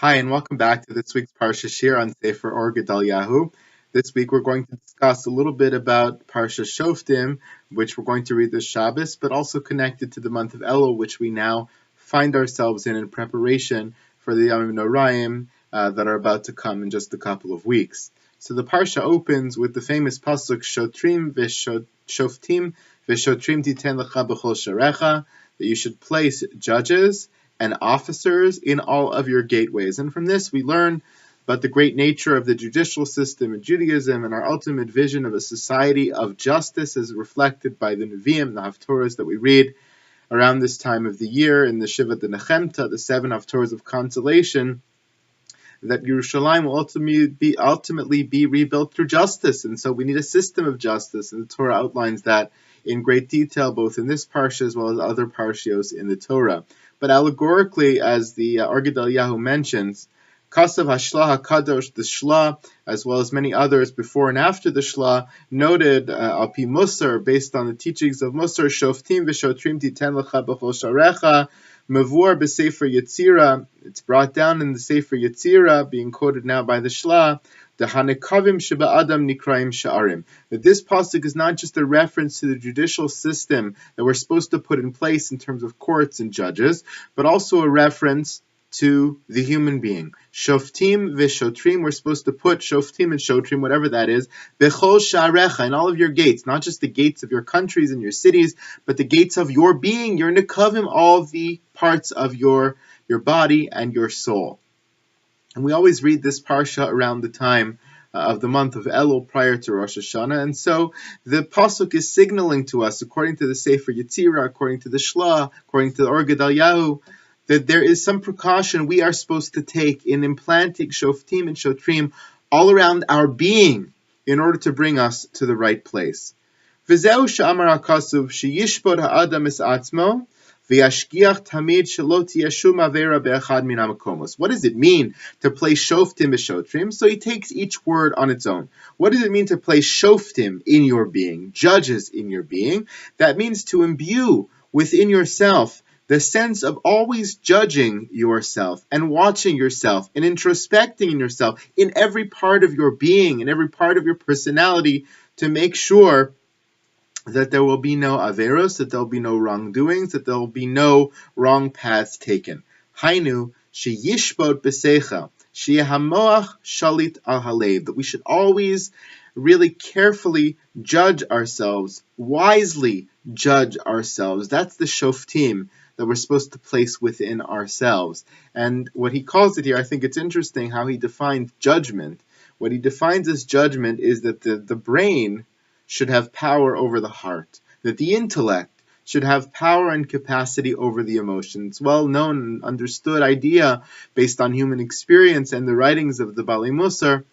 Hi, and welcome back to this week's Parshat Shir on Sefer or Gedalyahu. This week we're going to discuss a little bit about Parshat Shoftim, which we're going to read this Shabbos, but also connected to the month of Elul, which we now find ourselves in preparation for the Yom Noraim that are about to come in just a couple of weeks. So the Parsha opens with the famous pasuk Shoftim v'Shoftim titen lecha b'chol sharecha, that you should place judges and officers in all of your gateways. And from this we learn about the great nature of the judicial system in Judaism and our ultimate vision of a society of justice as reflected by the Nevi'im, the Haftorahs that we read around this time of the year in the Shiva de Nechemta, the 7 Haftorahs of consolation, that Yerushalayim will ultimately be rebuilt through justice. And so we need a system of justice, and the Torah outlines that in great detail, both in this parsha as well as other parshios in the Torah. But allegorically, as the Gedalyahu mentions, Kasav Hashlah HaKadosh, the Shlah, as well as many others before and after the Shlah, noted Al Pi Musar, based on the teachings of Musar, Shoftim v'Shotrim titen lecha b'chol sharecha, Mavur b'Sefer Yetzira, it's brought down in the Sefer Yetzira, being quoted now by the Shlah, the Hanekavim Sheba Adam Nikraim Sha'arim, that this pasuk is not just a reference to the judicial system that we're supposed to put in place in terms of courts and judges, but also a reference to the human being. Shoftim v'Shotrim, we're supposed to put Shoftim and Shotrim, whatever that is, b'chol sharecha, in all of your gates, not just the gates of your countries and your cities, but the gates of your being, your nekavim, all the parts of your body and your soul. And we always read this parsha around the time of the month of Elul prior to Rosh Hashanah, and so the pasuk is signaling to us, according to the Sefer Yetzirah, according to the Shlah, according to the Or Gedalyahu, that there is some precaution we are supposed to take in implanting Shoftim and Shotrim all around our being in order to bring us to the right place. V'zeu she'amar HaKasuv she'yishbod ha'adam es atzmo v'yashgiach tamid shelo tiyeh shum avera be'echad min ha'makomos. What does it mean to place Shoftim v'Shotrim? So he takes each word on its own. What does it mean to place Shoftim in your being, judges in your being? That means to imbue within yourself the sense of always judging yourself and watching yourself and introspecting in yourself in every part of your being, in every part of your personality, to make sure that there will be no averos, that there will be no wrongdoings, that there will be no wrong paths taken. Hainu sheyishbot b'seicha, sheyehamoach shalit al halev, that we should always really carefully judge ourselves, wisely judge ourselves. That's the shoftim that we're supposed to place within ourselves. And what he calls it here, I think it's interesting how he defines judgment. What he defines as judgment is that the brain should have power over the heart, that the intellect should have power and capacity over the emotions. Well-known and understood idea based on human experience and the writings of the Bali Musar,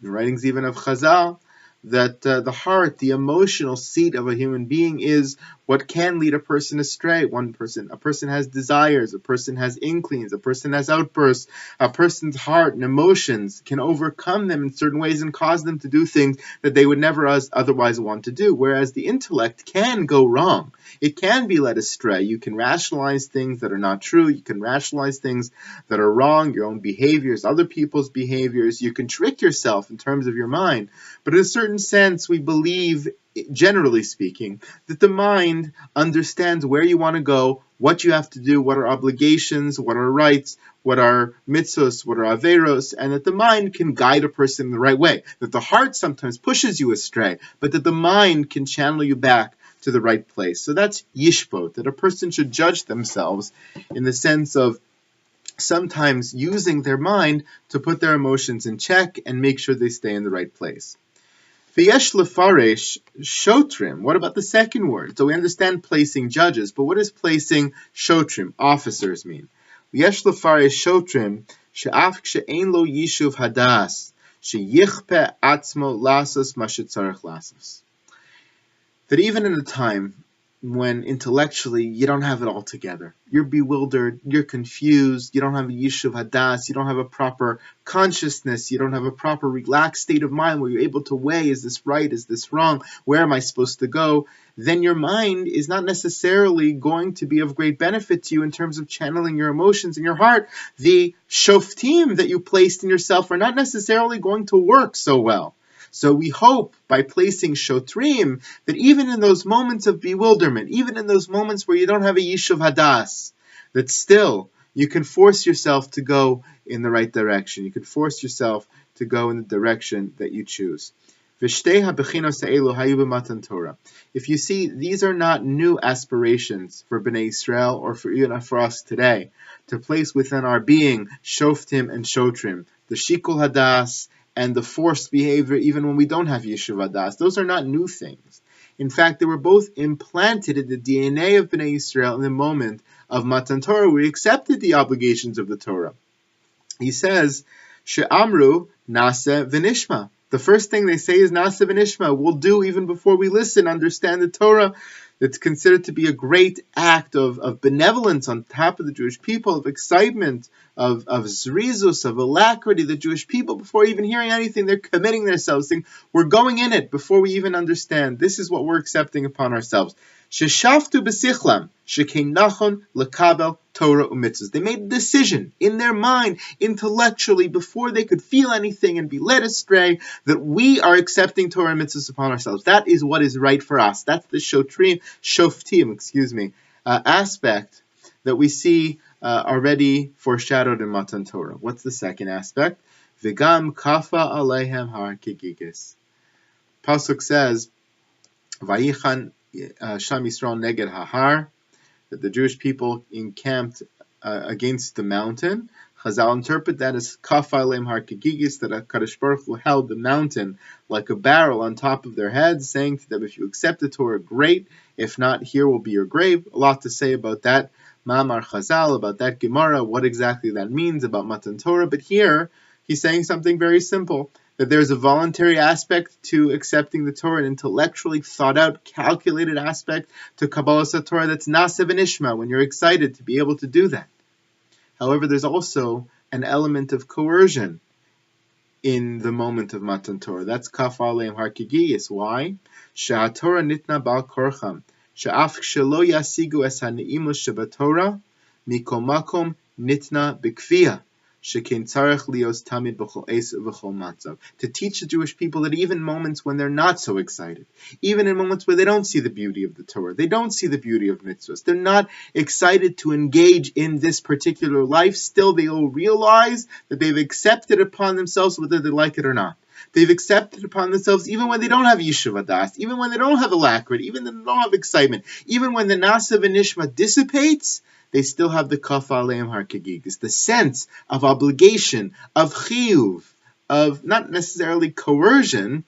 the writings even of Chazal, that the heart, the emotional seat of a human being, is what can lead a person astray. A person has desires, a person has inklings, a person has outbursts. A person's heart and emotions can overcome them in certain ways and cause them to do things that they would never otherwise want to do, whereas the intellect can go wrong. It can be led astray. You can rationalize things that are not true. You can rationalize things that are wrong, your own behaviors, other people's behaviors. You can trick yourself in terms of your mind. But in a certain sense, we believe, generally speaking, that the mind understands where you want to go, what you have to do, what are obligations, what are rights, what are mitzvos, what are averos, and that the mind can guide a person in the right way. That the heart sometimes pushes you astray, but that the mind can channel you back to the right place. So that's yishbot, that a person should judge themselves in the sense of sometimes using their mind to put their emotions in check and make sure they stay in the right place. V'yesh lefaresh shotrim. What about the second word? So we understand placing judges, but what does placing shotrim, officers, mean? V'yesh lefaresh shotrim she'af kshe'ein lo yishuv hadas sheyichpe atzmo lasos ma shetzarech lasos. That even in a time when intellectually you don't have it all together. You're bewildered, you're confused, you don't have a yishuv hadas, you don't have a proper consciousness, you don't have a proper relaxed state of mind where you're able to weigh, is this right, is this wrong, where am I supposed to go? Then your mind is not necessarily going to be of great benefit to you in terms of channeling your emotions in your heart. The shoftim that you placed in yourself are not necessarily going to work so well. So we hope by placing shotrim that even in those moments of bewilderment, even in those moments where you don't have a yishuv hadas, that still you can force yourself to go in the right direction. You can force yourself to go in the direction that you choose. If you see, these are not new aspirations for Bnei Israel or for us today, to place within our being shoftim and shotrim, the shikul hadas, and the forced behavior even when we don't have Yeshuv Hadas. Those are not new things. In fact, they were both implanted in the DNA of Bnei Israel in the moment of Matan Torah. We accepted the obligations of the Torah. He says, She'amru nasa v'nishma. The first thing they say is nasa v'nishma. We'll do even before we listen, understand the Torah. It's considered to be a great act of benevolence on behalf of the Jewish people, of excitement, of zrizus, of alacrity. The Jewish people, before even hearing anything, they're committing themselves, saying, we're going in it before we even understand. This is what we're accepting upon ourselves. Sheshaftu b'sichlam, shekein nachon lekabel Torah u'mitzvahs. They made a decision in their mind, intellectually, before they could feel anything and be led astray, that we are accepting Torah and mitzvahs upon ourselves. That is what is right for us. That's the shoftim, aspect that we see already foreshadowed in Matan Torah. What's the second aspect? V'gam kafa aleihem har kigigis. Pasuk says, Vayichan Sham Yisrael neged hahar, that the Jewish people encamped against the mountain. Chazal interpret that as kafa aleim har kigigis, that HaKadosh Baruch Hu held the mountain like a barrel on top of their heads, saying to them, if you accept the Torah, great. If not, here will be your grave. A lot to say about that Ma'amar Chazal, about that Gemara, what exactly that means about Matan Torah. But here, he's saying something very simple, that there's a voluntary aspect to accepting the Torah, an intellectually thought out, calculated aspect to Kabbalah Torah that's nasa v'nishma, when you're excited to be able to do that. However, there's also an element of coercion in the moment of Matan Torah. That's kaf aleim har kigiyis. Why? She'atorah nitna bal korcham, she'af shelo yasigu es ha'ne'imus shebatorah, mikol makom nitna b'kfiyah. To teach the Jewish people that even moments when they're not so excited, even in moments where they don't see the beauty of the Torah, they don't see the beauty of mitzvahs, they're not excited to engage in this particular life, still they will realize that they've accepted upon themselves whether they like it or not. They've accepted upon themselves even when they don't have Yishuv Hadas, even when they don't have alacrity, even when they don't have excitement, even when the Nasa v'Nishma dissipates, they still have the kaf aleim har kigigis, the sense of obligation, of chiyuv, of not necessarily coercion.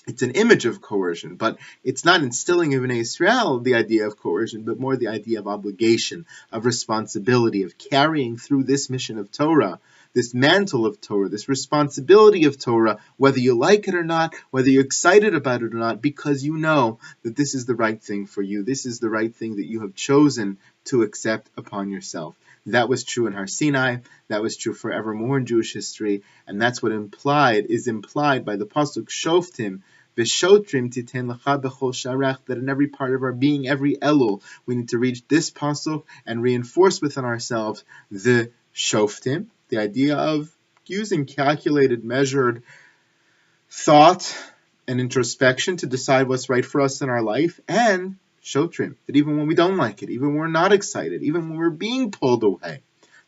It's an image of coercion, but it's not instilling in Bnei Israel the idea of coercion, but more the idea of obligation, of responsibility, of carrying through this mission of Torah, this mantle of Torah, this responsibility of Torah, whether you like it or not, whether you're excited about it or not, because you know that this is the right thing for you. This is the right thing that you have chosen to accept upon yourself. That was true in Har Sinai, that was true forevermore in Jewish history, and that's what is implied by the Pasuk Shoftim, V'shotrim titen lecha b'chol sharach, that in every part of our being, every Elul, we need to reach this Pasuk and reinforce within ourselves the Shoftim, the idea of using calculated, measured thought and introspection to decide what's right for us in our life, and Shotrim, that even when we don't like it, even when we're not excited, even when we're being pulled away,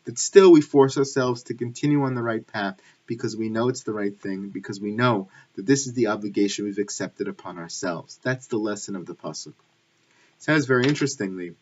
that still we force ourselves to continue on the right path because we know it's the right thing, because we know that this is the obligation we've accepted upon ourselves. That's the lesson of the Pasuk. It says very interestingly,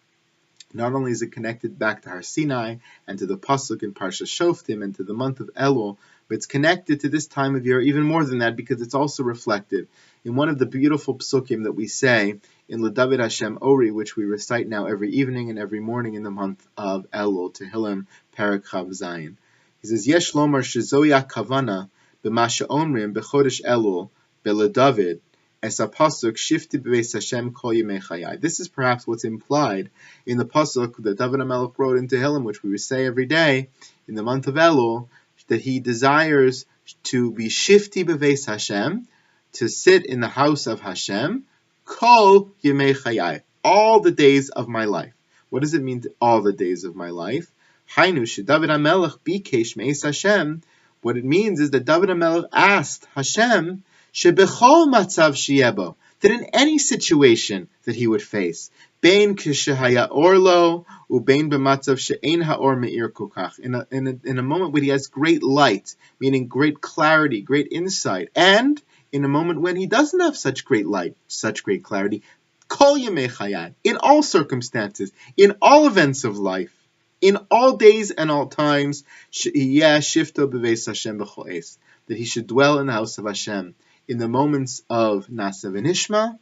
not only is it connected back to Har Sinai and to the Pasuk in Parshat Shoftim and to the month of Elul, but it's connected to this time of year even more than that because it's also reflected in one of the beautiful psukim that we say in L'David Hashem Ori, which we recite now every evening and every morning in the month of Elul, Tehillim, Perek Chav Zayin. He says, Yesh lomar shezoya kavana b'ma she'omrim b'chodesh Elul b'Ledavid Esa pasuk shifti b'veis Hashem kol yemei chayai. This is perhaps what's implied in the pasuk that David HaMelech wrote in Tehillim, which we would say every day in the month of Elul, that he desires to be shifti b'veis Hashem, to sit in the house of Hashem, kol yemei chayai, all the days of my life. What does it mean, all the days of my life? Hainu sheDavid HaMelech bikesh me'es Hashem. What it means is that David HaMelech asked Hashem shebechol matzav sheyebo, that in any situation that he would face, bein kishehaya orlo ubein b'matzav she'ein haor me'ir kokach, in a moment when he has great light, meaning great clarity, great insight, and in a moment when he doesn't have such great light, such great clarity, kol yemei chayai, in all circumstances, in all events of life, in all days and all times, shifto b'veis Hashem b'chol es, that he should dwell in the house of Hashem in the moments of Nasa v'Nishma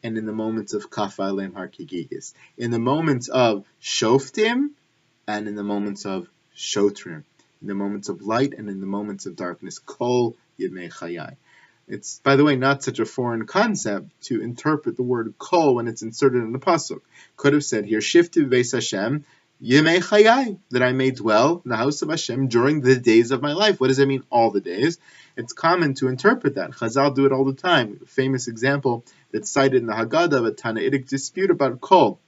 and in the moments of Kafa Aleim Har Kigigis, in the moments of Shoftim and in the moments of Shotrim, in the moments of light and in the moments of darkness. Kol yemei chayai. It's, by the way, not such a foreign concept to interpret the word kol when it's inserted in the pasuk. Could have said here, shifti b'veis Hashem, yemei chayai, that I may dwell in the house of Hashem during the days of my life. What does it mean, all the days? It's common to interpret that. Chazal do it all the time. A famous example that's cited in the Haggadah of a Tanaitic dispute about kol.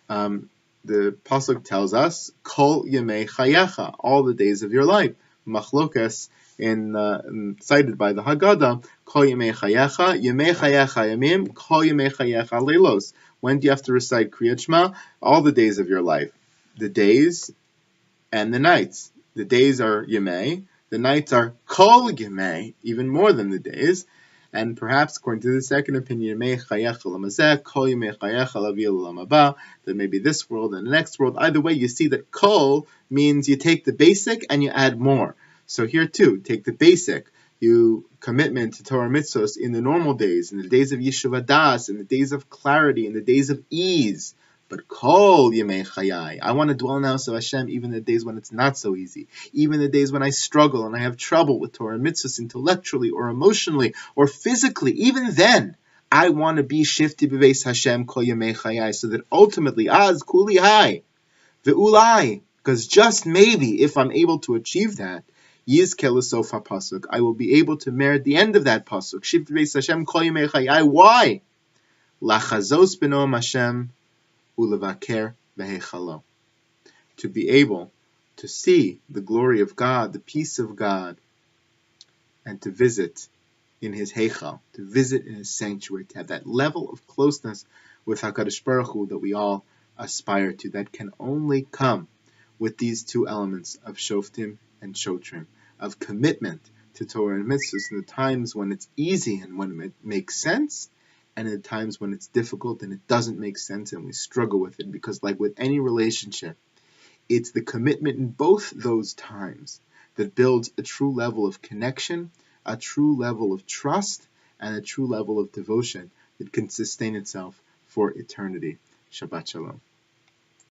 The pasuk tells us, kol yemei chayecha, all the days of your life. Machlokas, cited by the Haggadah, kol yemei chayecha yamim, kol yemei chayecha leilos. When do you have to recite Kriyat Shema? All the days of your life. The days and the nights. The days are yemei, the nights are kol yemei, even more than the days. And perhaps, according to the second opinion, yemei chayecha lamazeh, kol yemei chayecha lavi l'olam haba, that maybe this world and the next world. Either way, you see that kol means you take the basic and you add more. So here too, take the basic, you commitment to Torah mitzvos in the normal days, in the days of Yeshuv Das, in the days of clarity, in the days of ease. But kol yemei chayai, I want to dwell in the house of Hashem even the days when it's not so easy, even the days when I struggle and I have trouble with Torah mitzvos intellectually or emotionally or physically. Even then, I want to be shifti b'veis Hashem kol yemei chayai, so that ultimately, az kuli hai, ve'ulai, because just maybe if I'm able to achieve that, Yizke l'sof pasuk, I will be able to merit the end of that pasuk. Shifti b'veis Hashem kol yemei chayai. Why? Lachazos b'noam Hashem ulevaker v'heichalo. To be able to see the glory of God, the peace of God, and to visit in His heichal, to visit in His sanctuary, to have that level of closeness with HaKadosh Baruch Hu that we all aspire to. That can only come with these two elements of Shoftim and Shotrim, of commitment to Torah and mitzvahs in the times when it's easy and when it makes sense, and in the times when it's difficult and it doesn't make sense and we struggle with it. Because like with any relationship, it's the commitment in both those times that builds a true level of connection, a true level of trust, and a true level of devotion that can sustain itself for eternity. Shabbat Shalom.